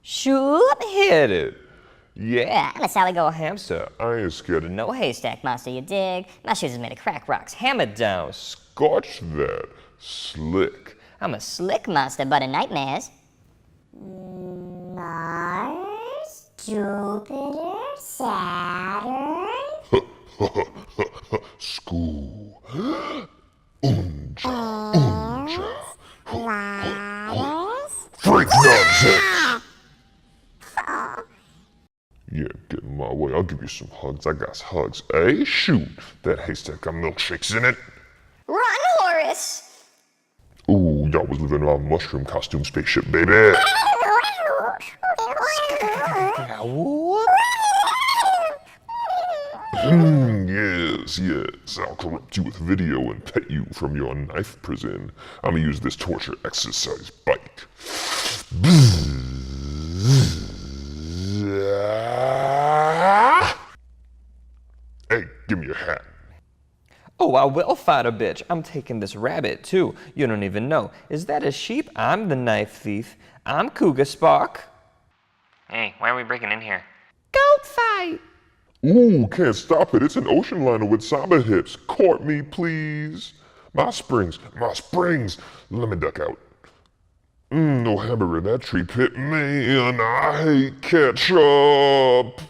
Shoot, hit it. Yeah, I'm a Sally Go hamster. I ain't scared of no haystack monster, you dig? My shoes is made of crack rocks. Hammer down, scorch that, slick. I'm a slick monster, but in nightmares. Mars, Jupiter, Saturn. School. Unja. Freak nonsense! Yeah, get in my way. I'll give you some hugs. I got hugs. Hey, shoot. That haystack got milkshakes in it. Run, Horace! Ooh, y'all was living in my mushroom costume spaceship, baby. Yes. I'll corrupt you with video and pet you from your knife prison. I'm gonna use this torture exercise bite. Hey, give me your hat. Oh, I will fight a bitch. I'm taking this rabbit, too. You don't even know. Is that a sheep? I'm the knife thief. I'm Cougar Spark. Hey, why are we breaking in here? Goat fight! Ooh, can't stop it. It's an ocean liner with samba hips. Court me, please. My springs. Let me duck out. No hamburger, that tree pit. Man, I hate ketchup.